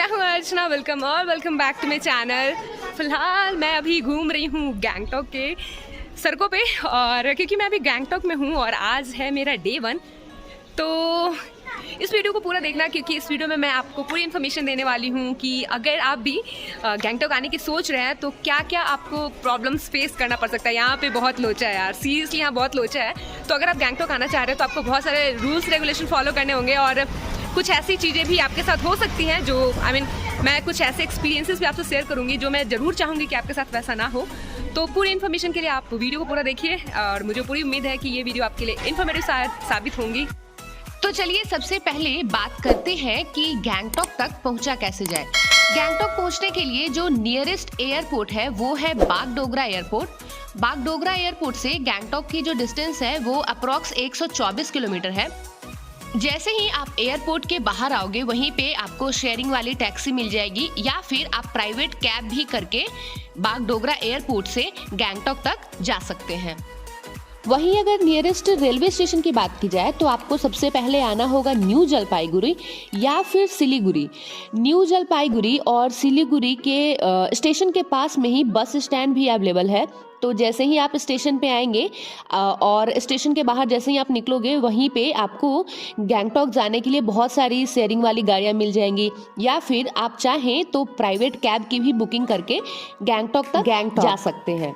मैं हूँ Archana, welcome back to my channel. फ़िलहाल मैं अभी घूम रही हूँ गैंगटॉक के सड़कों पे, और क्योंकि मैं अभी गैंगटॉक में हूँ और आज है मेरा डे 1, तो इस वीडियो को पूरा देखना, क्योंकि इस वीडियो में मैं आपको पूरी इन्फॉर्मेशन देने वाली हूँ कि अगर आप भी गैंगटॉक आने की सोच रहे हैं तो क्या क्या आपको प्रॉब्लम्स फेस करना पड़ सकता है। यहाँ पे बहुत लोचा है यार, सीरियसली यहाँ बहुत लोचा है। तो अगर आप गैंगटॉक आना चाह रहे हो तो आपको बहुत सारे रूल्स रेगुलेशन फॉलो करने होंगे, और कुछ ऐसी चीज़ें भी आपके साथ हो सकती हैं जो मैं कुछ ऐसे एक्सपीरियंसेस भी आपसे शेयर करूँगी जो मैं ज़रूर चाहूँगी कि आपके साथ वैसा ना हो। तो पूरी इन्फॉर्मेशन के लिए आप वीडियो को पूरा देखिए, और मुझे पूरी उम्मीद है कि ये वीडियो आपके लिए इन्फॉर्मेटिव साबित होंगी। तो चलिए सबसे पहले बात करते हैं कि गैंगटॉक तक पहुंचा कैसे जाए। गैंगटॉक पहुंचने के लिए जो नियरेस्ट एयरपोर्ट है वो है बागडोगरा एयरपोर्ट। बागडोगरा एयरपोर्ट से गैंगटॉक की जो डिस्टेंस है वो अप्रॉक्स 124 किलोमीटर है। जैसे ही आप एयरपोर्ट के बाहर आओगे वहीं पे आपको शेयरिंग वाली टैक्सी मिल जाएगी, या फिर आप प्राइवेट कैब भी करके बागडोगरा एयरपोर्ट से गैंगटॉक तक जा सकते हैं। वहीं अगर नियरेस्ट रेलवे स्टेशन की बात की जाए तो आपको सबसे पहले आना होगा न्यू जलपाईगुड़ी या फिर सिलीगुड़ी। न्यू जलपाईगुड़ी और सिलीगुड़ी के स्टेशन के पास में ही बस स्टैंड भी अवेलेबल है। तो जैसे ही आप स्टेशन पे आएंगे और स्टेशन के बाहर जैसे ही आप निकलोगे वहीं पे आपको गैंगटॉक जाने के लिए बहुत सारी शेयरिंग वाली गाड़ियां मिल जाएंगी, या फिर आप चाहें तो प्राइवेट कैब की भी बुकिंग करके गैंगटॉक तक जा सकते हैं।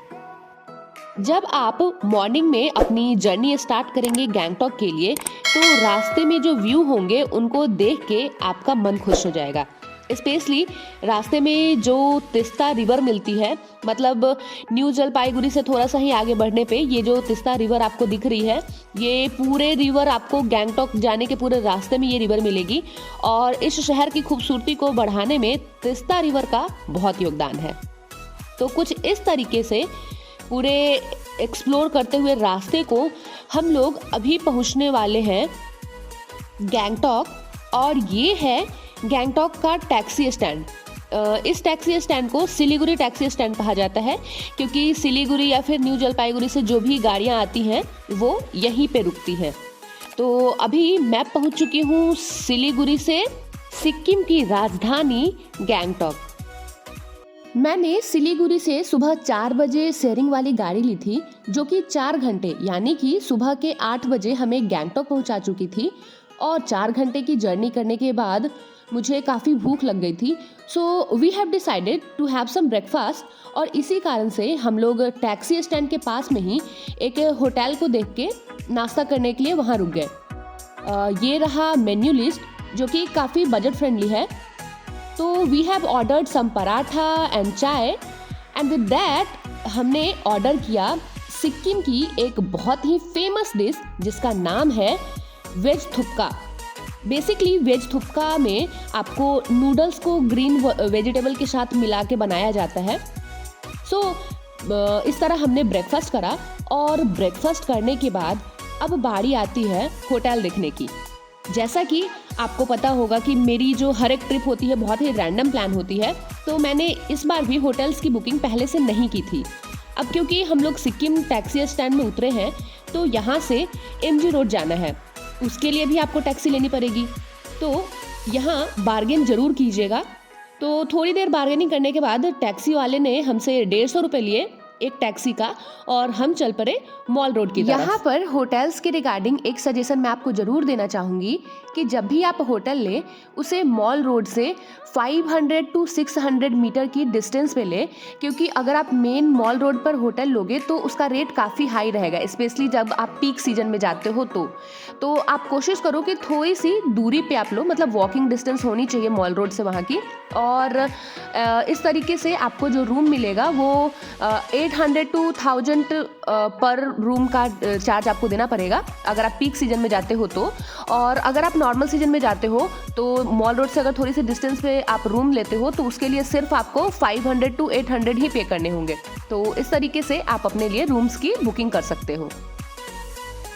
जब आप मॉर्निंग में अपनी जर्नी स्टार्ट करेंगे गैंगटॉक के लिए तो रास्ते में जो व्यू होंगे उनको देख के आपका मन खुश हो जाएगा। स्पेशली रास्ते में जो तिस्ता रिवर मिलती है, मतलब न्यू जलपाईगुड़ी से थोड़ा सा ही आगे बढ़ने पे ये जो तिस्ता रिवर आपको दिख रही है, ये पूरे रिवर आपको गैंगटॉक जाने के पूरे रास्ते में ये रिवर मिलेगी, और इस शहर की खूबसूरती को बढ़ाने में तिस्ता रिवर का बहुत योगदान है। तो कुछ इस तरीके से पूरे एक्सप्लोर करते हुए रास्ते को हम लोग अभी पहुंचने वाले हैं गैंगटॉक, और ये है गैंगटॉक का टैक्सी स्टैंड। इस टैक्सी स्टैंड को सिलीगुड़ी टैक्सी स्टैंड कहा जाता है, क्योंकि सिलीगुड़ी या फिर न्यू जलपाईगुड़ी से जो भी गाड़ियां आती हैं वो यहीं पे रुकती हैं। तो अभी मैं पहुंच चुकी हूँ सिलीगुड़ी से सिक्किम की राजधानी गैंगटॉक। मैंने सिलीगुड़ी से सुबह 4 बजे शेयरिंग वाली गाड़ी ली थी, जो कि 4 घंटे यानी कि सुबह के 8 बजे हमें गैंगटॉक पहुंचा चुकी थी। और 4 घंटे की जर्नी करने के बाद मुझे काफ़ी भूख लग गई थी, so we have decided to have some breakfast, और इसी कारण से हम लोग टैक्सी स्टैंड के पास में ही एक होटल को देख के नाश्ता करने के लिए वहाँ रुक गए। ये रहा मेन्यू लिस्ट जो कि काफ़ी बजट फ्रेंडली है। तो we have ordered some paratha and chai, and with that हमने ऑर्डर किया सिक्किम की एक बहुत ही फेमस डिश जिसका नाम है वेज थुपका। बेसिकली वेज थुपका में आपको नूडल्स को ग्रीन वेजिटेबल के साथ मिला के बनाया जाता है। सो इस तरह हमने ब्रेकफास्ट करा, और ब्रेकफास्ट करने के बाद अब बारी आती है होटल देखने की। जैसा कि आपको पता होगा कि मेरी जो हर एक ट्रिप होती है बहुत ही रैंडम प्लान होती है, तो मैंने इस बार भी होटल्स की बुकिंग पहले से नहीं की थी। अब क्योंकि हम लोग सिक्किम टैक्सी स्टैंड में उतरे हैं तो यहाँ से MG रोड जाना है, उसके लिए भी आपको टैक्सी लेनी पड़ेगी। तो यहाँ बार्गेन जरूर कीजिएगा। तो थोड़ी देर बार्गेनिंग करने के बाद टैक्सी वाले ने हमसे 150 रुपये लिए एक टैक्सी का, और हम चल पड़े मॉल रोड की तरफ। यहाँ पर होटल्स के रिगार्डिंग एक सजेशन मैं आपको जरूर देना चाहूँगी कि जब भी आप होटल लें उसे मॉल रोड से 500 to 600 मीटर की डिस्टेंस पे ले, क्योंकि अगर आप मेन मॉल रोड पर होटल लोगे तो उसका रेट काफ़ी हाई रहेगा, स्पेशली जब आप पीक सीजन में जाते हो। तो आप कोशिश करो कि थोड़ी सी दूरी पे आप लो, मतलब वॉकिंग डिस्टेंस होनी चाहिए मॉल रोड से वहाँ की। और इस तरीके से आपको जो रूम मिलेगा वो 800 to 1000 पर रूम का चार्ज आपको देना पड़ेगा अगर आप पीक सीजन में जाते हो तो। और अगर आप नॉर्मल सीजन में जाते हो तो मॉल रोड से अगर थोड़ी सी डिस्टेंस पे आप रूम लेते हो तो उसके लिए सिर्फ आपको 500 to 800 ही पे करने होंगे। तो इस तरीके से आप अपने लिए रूम्स की बुकिंग कर सकते हो।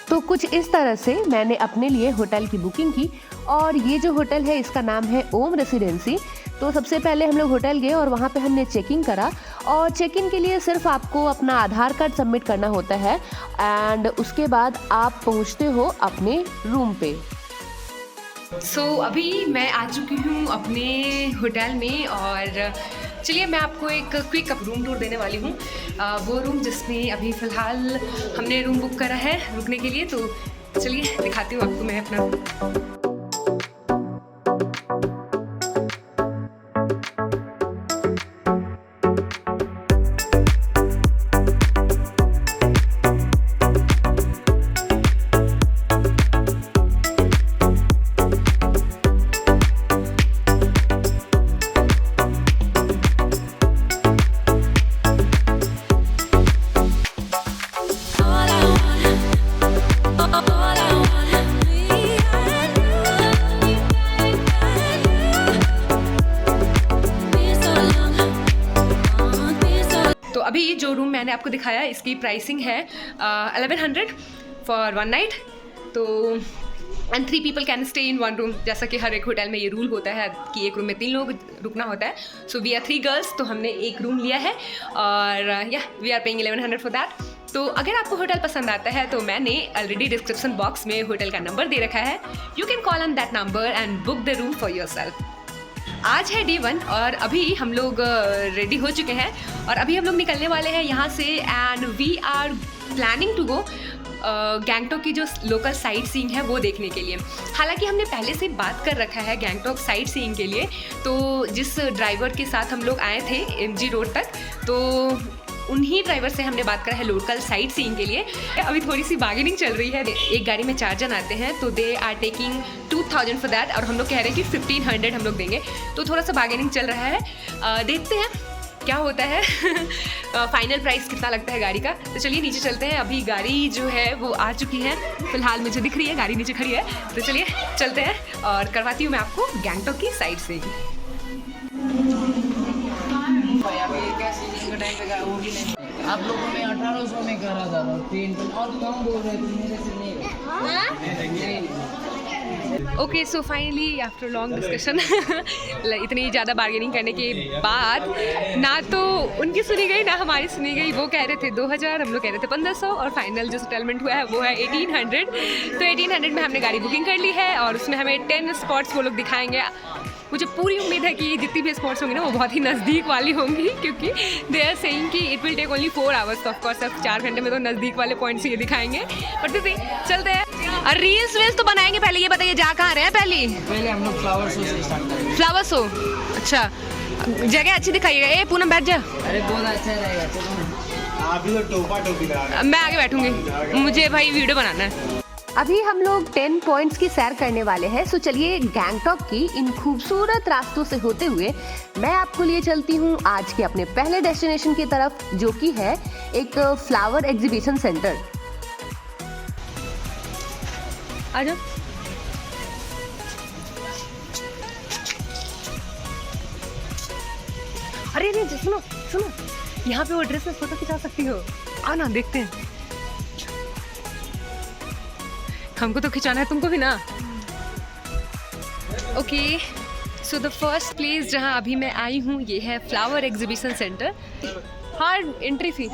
तो कुछ इस तरह से मैंने अपने लिए होटल की बुकिंग की, और ये जो होटल है इसका नाम है ओम रेसिडेंसी। तो सबसे पहले हम लोग होटल गए और वहाँ पे हमने चेक इन करा, और चेक इन के लिए सिर्फ आपको अपना आधार कार्ड सबमिट करना होता है, एंड उसके बाद आप पहुँचते हो अपने रूम पे। सो अभी मैं आ चुकी हूँ अपने होटल में और चलिए मैं आपको एक क्विक रूम टूर देने वाली हूँ। वो रूम जिसमें अभी फ़िलहाल हमने रूम बुक करा है रुकने के लिए, तो चलिए दिखाती हूँ आपको मैं अपना रूम। अभी जो रूम मैंने आपको दिखाया इसकी प्राइसिंग है 1100 फॉर 1 नाइट। तो and 3 people can stay in 1 room, जैसा कि हर एक होटल में ये रूल होता है कि एक रूम में 3 लोग रुकना होता है। सो वी आर 3 गर्ल्स, तो हमने एक रूम लिया है और या we are paying 1100 for that. तो अगर आपको होटल पसंद आता है तो मैंने ऑलरेडी डिस्क्रिप्शन बॉक्स में होटल का नंबर दे रखा है। You can call on that number and book the room for yourself. आज है डे 1 और अभी हम लोग रेडी हो चुके हैं और अभी हम लोग निकलने वाले हैं यहाँ से and we are planning to go Gangtok की जो लोकल साइट सीइंग है वो देखने के लिए। हालांकि हमने पहले से बात कर रखा है गैंगटॉक साइट सीइंग के लिए, तो जिस ड्राइवर के साथ हम लोग आए थे MG रोड तक, तो उन्हीं ड्राइवर से हमने बात करा है लोकल साइट सीइंग के लिए। अभी थोड़ी सी बार्गेनिंग चल रही है। एक गाड़ी में 4 जन आते हैं तो they are taking 2000 for that और हम लोग कह रहे हैं कि 1500 हम लोग देंगे, तो थोड़ा सा बार्गेनिंग चल रहा है। देखते हैं क्या होता है फाइनल प्राइस कितना लगता है गाड़ी का। तो चलिए नीचे चलते हैं। अभी गाड़ी जो है वो आ चुकी है, फिलहाल मुझे दिख रही है गाड़ी नीचे खड़ी है। तो चलिए चलते हैं और करवाती हूँ मैं आपको गैंगटॉक की साइड से। आप लोगों ने 1800 में करा था ट्रेन पर और कम बोल रहे थे, मेरे से नहीं। Okay so finally after long discussion इतनी ज़्यादा बार्गेनिंग करने के बाद ना तो उनकी सुनी गई ना हमारी सुनी गई। वो कह रहे थे 2000, हम लोग कह रहे थे 1500 और फाइनल जो सेटलमेंट हुआ है वो है 1800। तो 1800 में हमने गाड़ी बुकिंग कर ली है और उसमें हमें 10 स्पॉट्स वो लोग दिखाएंगे। मुझे पूरी उम्मीद है कि जितनी भी स्पॉट्स होंगी ना वो बहुत ही नज़दीक वाली होंगी, क्योंकि दे आर सेइंग कि it will take only 4 hours. Of course अब 4 घंटे में तो नज़दीक वाले पॉइंट्स ये दिखाएंगे। बट फिर चलते हैं और रील्स वील्स तो बनाएंगे। पहले ये बताइए जा कहाँ रहे हैं? पहले हम लोग फ्लावर शो से स्टार्ट करेंगे। फ्लावर शो, अच्छा जगह अच्छी दिखाइएगा। ए पूनम बैठ जा। अरे बहुत अच्छा रहेगा, चलो आप भी तो टोपा टोपी लगा। मैं आगे बैठूंगी, मुझे भाई वीडियो बनाना है। अभी हम लोग 10 पॉइंट्स की सैर करने वाले हैं। सो चलिए गैंगटॉक की इन खूबसूरत रास्तों से होते हुए मैं आपको लिए चलती हूँ आज के अपने पहले डेस्टिनेशन की तरफ, जो कि है एक फ्लावर एग्जीबिशन सेंटर। आजा। अरे नहीं सुनो सुनो, यहाँ पे वो ड्रेस में फोटो खिंचा सकती हो, आओ ना देखते हैं। हमको तो खिंचाना है, तुमको भी ना। Okay so the first place जहाँ अभी मैं आई हूँ ये है फ्लावर एग्जीबिशन सेंटर। हाँ एंट्री फी,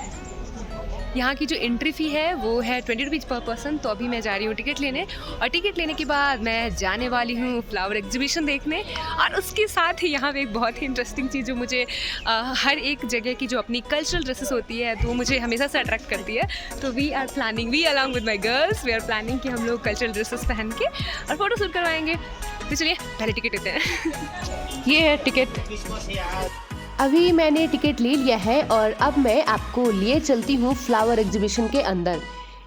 यहाँ की जो एंट्री फ़ी है वो है 20 रुपीज़ पर पर्सन। तो अभी मैं जा रही हूँ टिकट लेने और टिकट लेने के बाद मैं जाने वाली हूँ फ्लावर एग्जीबिशन देखने। और उसके साथ ही यहाँ पे एक बहुत ही इंटरेस्टिंग चीज़ जो मुझे हर एक जगह की जो अपनी कल्चरल ड्रेसेस होती है तो मुझे हमेशा से अट्रैक्ट करती है। तो we along with my girls we are planning कि हम लोग कल्चरल ड्रेसेस पहन के और फोटो शूट करवाएंगे। तो चलिए पहले टिकट लेते हैं। ये है टिकट। अभी मैंने टिकट ले लिया है और अब मैं आपको लिए चलती हूँ फ्लावर एग्जीबिशन के अंदर।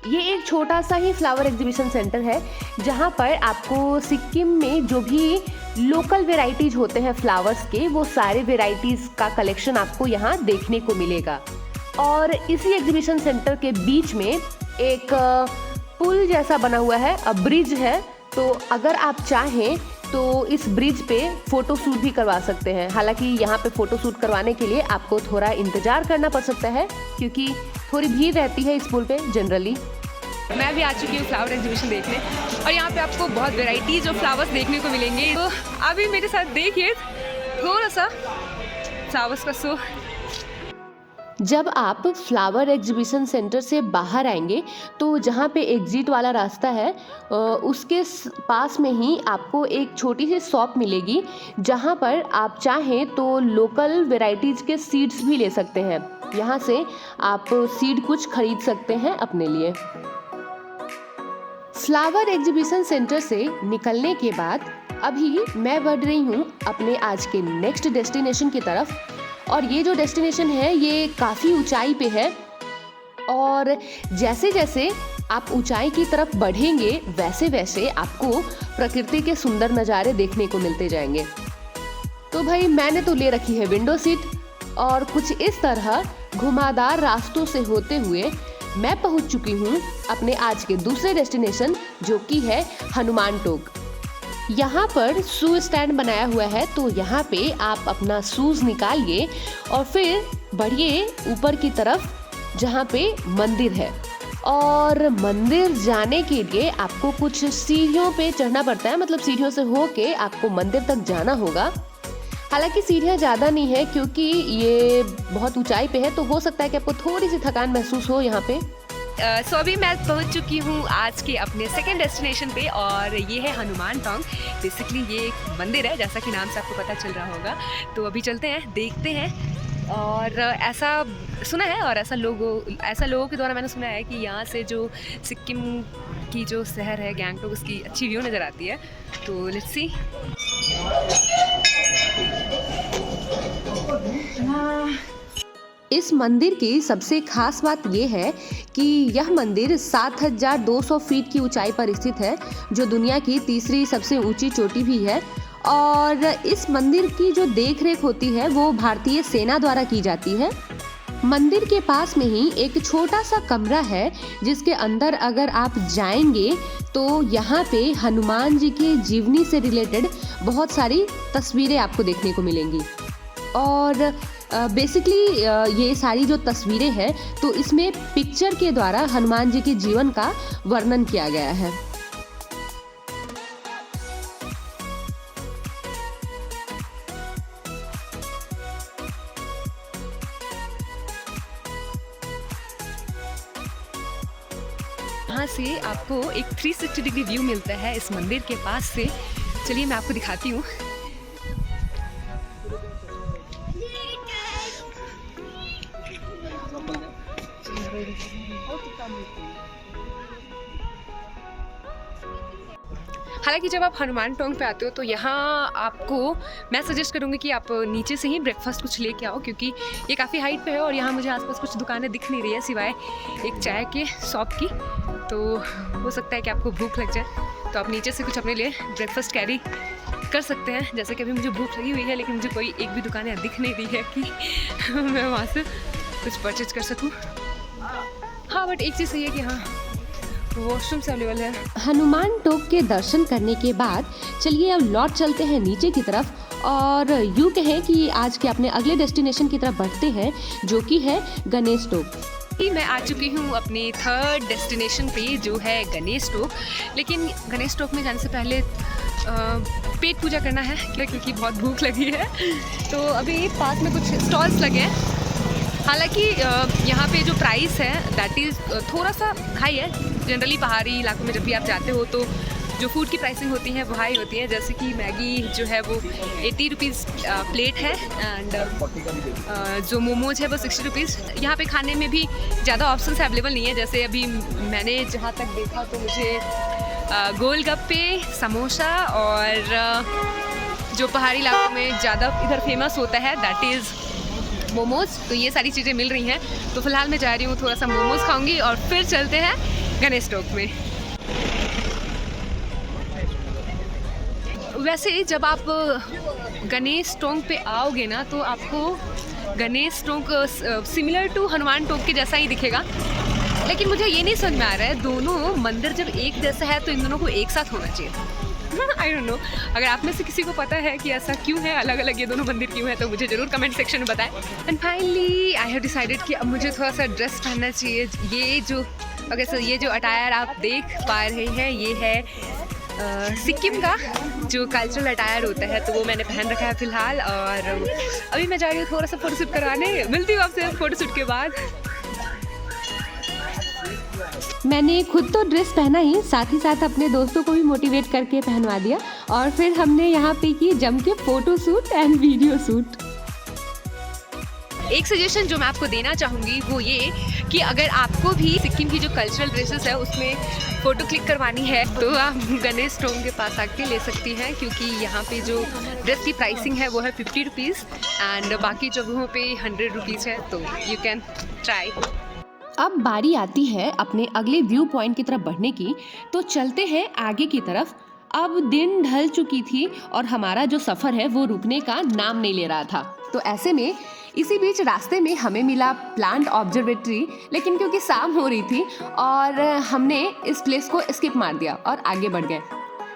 ये एक छोटा सा ही फ्लावर एग्जीबिशन सेंटर है जहाँ पर आपको सिक्किम में जो भी लोकल वेराइटीज़ होते हैं फ्लावर्स के, वो सारे वेराइटीज़ का कलेक्शन आपको यहाँ देखने को मिलेगा। और इसी एग्जीबिशन सेंटर के बीच में एक पुल जैसा बना हुआ है, ब्रिज है। तो अगर आप चाहें तो इस ब्रिज पे फ़ोटो शूट भी करवा सकते हैं। हालांकि यहाँ पे फ़ोटो शूट करवाने के लिए आपको थोड़ा इंतज़ार करना पड़ सकता है क्योंकि थोड़ी भीड़ रहती है इस पुल पे जनरली। मैं भी आ चुकी हूँ फ्लावर एग्जीबिशन देखने और यहाँ पे आपको बहुत वेराइटीज़ ऑफ फ्लावर्स देखने को मिलेंगे। तो अभी मेरे साथ देखिए थोड़ा सा फ्लावर्स का शो। जब आप फ्लावर एग्जीबिशन सेंटर से बाहर आएंगे तो जहाँ पे एग्जिट वाला रास्ता है उसके पास में ही आपको एक छोटी सी शॉप मिलेगी जहाँ पर आप चाहें तो लोकल वैरायटीज़ के सीड्स भी ले सकते हैं। यहाँ से आप सीड कुछ खरीद सकते हैं अपने लिए। फ्लावर एग्जीबिशन सेंटर से निकलने के बाद अभी मैं बढ़ रही हूँ अपने आज के नेक्स्ट डेस्टिनेशन की तरफ, और ये जो डेस्टिनेशन है ये काफ़ी ऊंचाई पे है और जैसे जैसे आप ऊंचाई की तरफ बढ़ेंगे वैसे वैसे आपको प्रकृति के सुंदर नज़ारे देखने को मिलते जाएंगे। तो भाई मैंने तो ले रखी है विंडो सीट और कुछ इस तरह घुमावदार रास्तों से होते हुए मैं पहुंच चुकी हूं अपने आज के दूसरे डेस्टिनेशन जो कि है हनुमान टोक। यहाँ पर शू स्टैंड बनाया हुआ है, तो यहाँ पे आप अपना शूज निकालिए और फिर बढ़िए ऊपर की तरफ जहाँ पे मंदिर है। और मंदिर जाने के लिए आपको कुछ सीढ़ियों पे चढ़ना पड़ता है, मतलब सीढ़ियों से होके आपको मंदिर तक जाना होगा। हालांकि सीढ़ियाँ ज़्यादा नहीं है क्योंकि ये बहुत ऊंचाई पे है, तो हो सकता है कि आपको थोड़ी सी थकान महसूस हो यहाँ पे। सो अभी मैं पहुंच चुकी हूँ आज के अपने सेकंड डेस्टिनेशन पे और ये है हनुमान टोंक। बेसिकली ये एक मंदिर है जैसा कि नाम से आपको पता चल रहा होगा। तो अभी चलते हैं, देखते हैं। और ऐसा सुना है और ऐसा लोगों के द्वारा मैंने सुना है कि यहाँ से जो सिक्किम की जो शहर है गैंगटॉक, उसकी अच्छी व्यू नज़र आती है। तो लेट्स सी। इस मंदिर की सबसे खास बात यह है कि यह मंदिर 7,200 फीट की ऊंचाई पर स्थित है, जो दुनिया की तीसरी सबसे ऊंची चोटी भी है। और इस मंदिर की जो देखरेख होती है वो भारतीय सेना द्वारा की जाती है। मंदिर के पास में ही एक छोटा सा कमरा है जिसके अंदर अगर आप जाएंगे तो यहाँ पे हनुमान जी के जीवनी से रिलेटेड बहुत सारी तस्वीरें आपको देखने को मिलेंगी। और बेसिकली ये सारी जो तस्वीरें हैं तो इसमें पिक्चर के द्वारा हनुमान जी के जीवन का वर्णन किया गया है। यहाँ से आपको एक 360 डिग्री व्यू मिलता है इस मंदिर के पास से। चलिए मैं आपको दिखाती हूँ। हालांकि जब आप हनुमान टोंक पे आते हो तो यहाँ आपको मैं सजेस्ट करूँगी कि आप नीचे से ही ब्रेकफास्ट कुछ लेके आओ, क्योंकि ये काफ़ी हाइट पे है और यहाँ मुझे आसपास कुछ दुकानें दिख नहीं रही है सिवाय एक चाय के शॉप की। तो हो सकता है कि आपको भूख लग जाए, तो आप नीचे से कुछ अपने लिए ब्रेकफास्ट कैरी कर सकते हैं। जैसे कि अभी मुझे भूख लगी हुई है लेकिन मुझे कोई एक भी दुकानें दिख नहीं रही है कि मैं वहाँ से कुछ परचेज कर सकूँ। हाँ बट एक चीज़ सही है कि हाँ वॉशरूम अवेलेबल है। हनुमान टोक के दर्शन करने के बाद चलिए अब लौट चलते हैं नीचे की तरफ और यूँ कहें कि आज के अपने अगले डेस्टिनेशन की तरफ बढ़ते हैं जो कि है गणेश टोक। मैं आ चुकी हूँ अपने थर्ड डेस्टिनेशन पे जो है गणेश टोक। लेकिन गणेश टोक में जाने से पहले पेट पूजा करना है क्योंकि बहुत भूख लगी है। तो अभी पास में कुछ स्टॉल्स लगे हैं। हालांकि यहाँ पे जो प्राइस है दैट इज़ थोड़ा सा हाई है। जनरली पहाड़ी इलाकों में जब भी आप जाते हो तो जो फूड की प्राइसिंग होती है वो हाई होती है। जैसे कि मैगी जो है वो 80 रुपीज़ प्लेट है एंड जो मोमोज है वो 60 रुपीज़। यहाँ पे खाने में भी ज़्यादा ऑप्शंस अवेलेबल नहीं है। जैसे अभी मैंने जहाँ तक देखा तो मुझे गोलगप्पे, समोसा और जो पहाड़ी इलाकों में ज़्यादा इधर फेमस होता है दैट इज़ मोमोज, तो ये सारी चीज़ें मिल रही हैं। तो फिलहाल मैं जा रही हूँ, थोड़ा सा मोमोज खाऊंगी और फिर चलते हैं गणेश टोक में। वैसे जब आप गणेश टोक पे आओगे ना तो आपको गणेश टोक सिमिलर टू हनुमान टोक के जैसा ही दिखेगा। लेकिन मुझे ये नहीं समझ में आ रहा है दोनों मंदिर जब एक जैसा है तो इन दोनों को एक साथ होना चाहिए। आई डोंट नो, अगर आप में से किसी को पता है कि ऐसा क्यों है, अलग अलग ये दोनों मंदिर क्यों है, तो मुझे ज़रूर कमेंट सेक्शन में बताएं। And finally I have decided कि अब मुझे थोड़ा सा ड्रेस पहनना चाहिए। ये जो ये जो अटायर आप देख पा रहे हैं ये है सिक्किम का जो कल्चरल अटायर होता है तो वो मैंने पहन रखा है फिलहाल। और अभी मैं जा रही हूँ थोड़ा सा फोटोशूट करवाने, मिलती हूँ आपसे फोटोशूट के बाद। मैंने खुद तो ड्रेस पहना ही, साथ ही साथ अपने दोस्तों को भी मोटिवेट करके पहनवा दिया और फिर हमने यहाँ पे की जम के photo shoot and video shoot. एक सजेशन जो मैं आपको देना चाहूँगी वो ये कि अगर आपको भी सिक्किम की जो कल्चरल ड्रेसेस है उसमें फ़ोटो क्लिक करवानी है तो आप गणेश स्टोन के पास आके ले सकती हैं, क्योंकि यहाँ पे जो ड्रेस की प्राइसिंग है वो है 50 रुपीज़ एंड बाकी जगहों पे 100 रुपीज़ है, तो यू कैन ट्राई। अब बारी आती है अपने अगले व्यू पॉइंट की तरफ बढ़ने की, तो चलते हैं आगे की तरफ। अब दिन ढल चुकी थी और हमारा जो सफ़र है वो रुकने का नाम नहीं ले रहा था, तो ऐसे में इसी बीच रास्ते में हमें मिला प्लांट ऑब्जर्वेटरी, लेकिन क्योंकि शाम हो रही थी और हमने इस प्लेस को स्किप मार दिया और आगे बढ़ गए।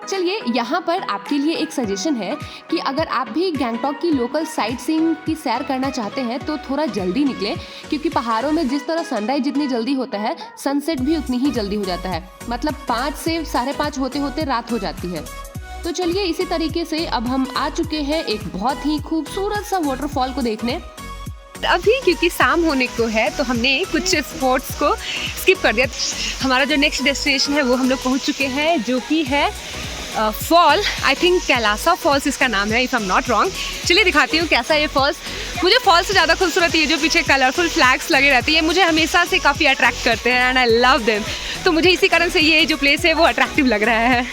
चलिए, यहाँ पर आपके लिए एक सजेशन है कि अगर आप भी गैंगटॉक की लोकल साइट सीइंग की सैर करना चाहते हैं तो थोड़ा जल्दी निकलें, क्योंकि पहाड़ों में जिस तरह सनराइज जितनी जल्दी होता है सनसेट भी उतनी ही जल्दी हो जाता है। मतलब 5 से 5:30 होते होते रात हो जाती है। तो चलिए, इसी तरीके से अब हम आ चुके हैं एक बहुत ही खूबसूरत सा वाटरफॉल को देखने। अभी क्योंकि शाम होने को है तो हमने कुछ स्पॉट्स को स्किप कर दिया। हमारा जो नेक्स्ट डेस्टिनेशन है वो हम लोग पहुंच चुके हैं, जो कि है fall, I think Kailasa falls इसका नाम है, if I am not wrong. चलिए दिखाती हूँ कैसा है ये फॉल्स। मुझे फॉल्स से ज़्यादा खूबसूरत ये जो पीछे कलरफुल फ्लैग्स लगे रहते हैं, मुझे हमेशा से काफ़ी अट्रैक्ट करते हैं एंड आई लव देम। तो मुझे इसी कारण से ये जो प्लेस है वो अट्रैक्टिव लग रहा है।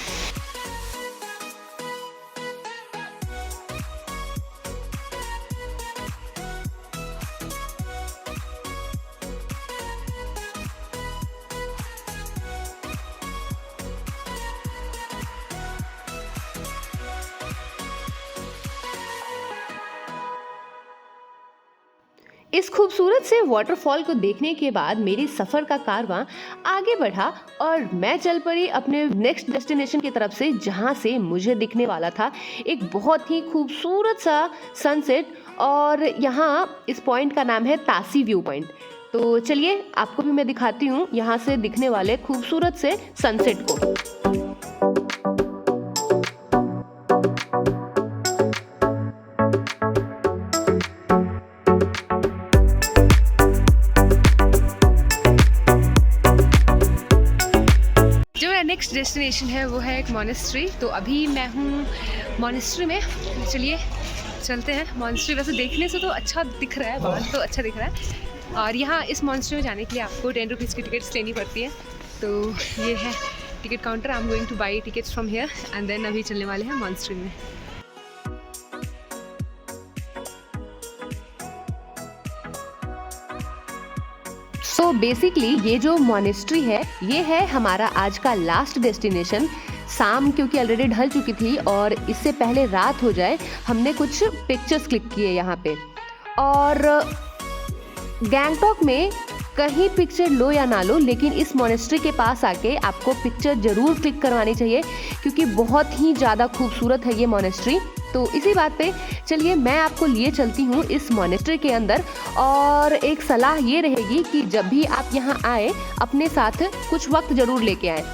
इस खूबसूरत से वाटरफॉल को देखने के बाद मेरी सफ़र का कारवां आगे बढ़ा और मैं चल पड़ी अपने नेक्स्ट डेस्टिनेशन की तरफ से, जहां से मुझे दिखने वाला था एक बहुत ही खूबसूरत सा सनसेट। और यहाँ इस पॉइंट का नाम है तासी व्यू पॉइंट। तो चलिए, आपको भी मैं दिखाती हूँ यहाँ से दिखने वाले खूबसूरत से सनसेट को। नेक्स्ट डेस्टिनेशन है वो है एक मॉनेस्ट्री। तो अभी मैं हूँ मॉनेस्ट्री में, चलिए चलते हैं। मॉनेस्ट्री वैसे देखने से तो अच्छा दिख रहा है, बाहर तो अच्छा दिख रहा है। और यहाँ इस मॉनेस्ट्री में जाने के लिए आपको 10 रुपीज़ की टिकट्स लेनी पड़ती है। तो ये है ticket counter. I am going to buy tickets from here and then अभी चलने वाले हैं मॉनेस्ट्री में। तो बेसिकली ये जो मॉनेस्ट्री है ये है हमारा आज का लास्ट डेस्टिनेशन। शाम क्योंकि ऑलरेडी ढल चुकी थी और इससे पहले रात हो जाए हमने कुछ पिक्चर्स क्लिक किए यहाँ पे। और गैंगटॉक में कहीं पिक्चर लो या ना लो, लेकिन इस मॉनेस्ट्री के पास आके आपको पिक्चर ज़रूर क्लिक करवानी चाहिए, क्योंकि बहुत ही ज़्यादा खूबसूरत है ये मॉनेस्ट्री। तो इसी बात पे चलिए मैं आपको लिए चलती हूँ इस मॉनेस्ट्री के अंदर। और एक सलाह ये रहेगी कि जब भी आप यहाँ आए अपने साथ कुछ वक्त ज़रूर लेके आए।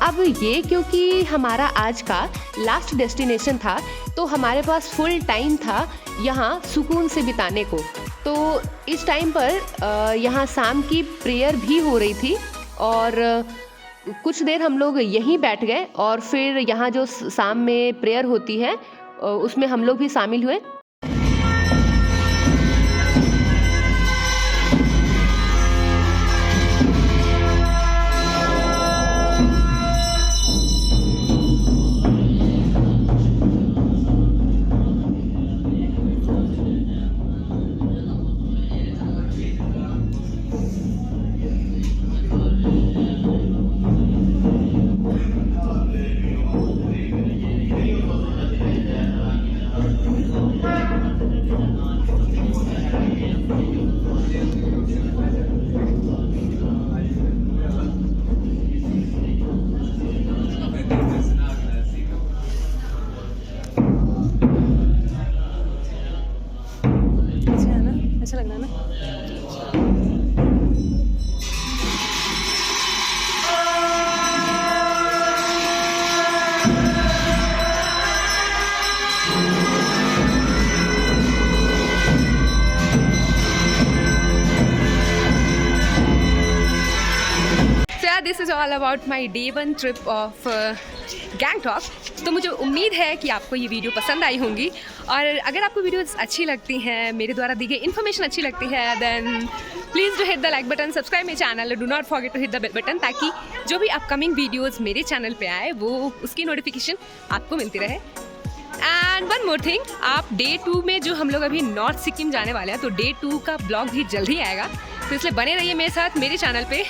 अब ये क्योंकि हमारा आज का लास्ट डेस्टिनेशन था तो हमारे पास फुल टाइम था यहाँ सुकून से बिताने को। तो इस टाइम पर यहाँ शाम की प्रेयर भी हो रही थी और कुछ देर हम लोग यहीं बैठ गए और फिर यहाँ जो शाम में प्रेयर होती है उसमें हम लोग भी शामिल हुए। अच्छा लग रहा है ना। Is all about my day 1 trip of Gangtok. तो मुझे उम्मीद है कि आपको ये वीडियो पसंद आई होंगी, और अगर आपको वीडियोस अच्छी लगती हैं, मेरे द्वारा दी गई इन्फॉर्मेशन अच्छी लगती है, then please do hit the like button, subscribe मेरे channel, do not forget to hit the bell button, ताकि जो भी अपकमिंग वीडियोज़ मेरे चैनल पे आए वो उसकी नोटिफिकेशन आपको मिलती रहे। एंड वन मोर थिंग, आप डे 2 में जो हम लोग अभी नॉर्थ सिक्किम जाने वाले हैं, तो डे 2 का ब्लॉग भी जल्दी आएगा, तो इसलिए बने रहिए मेरे साथ मेरे चैनल पे।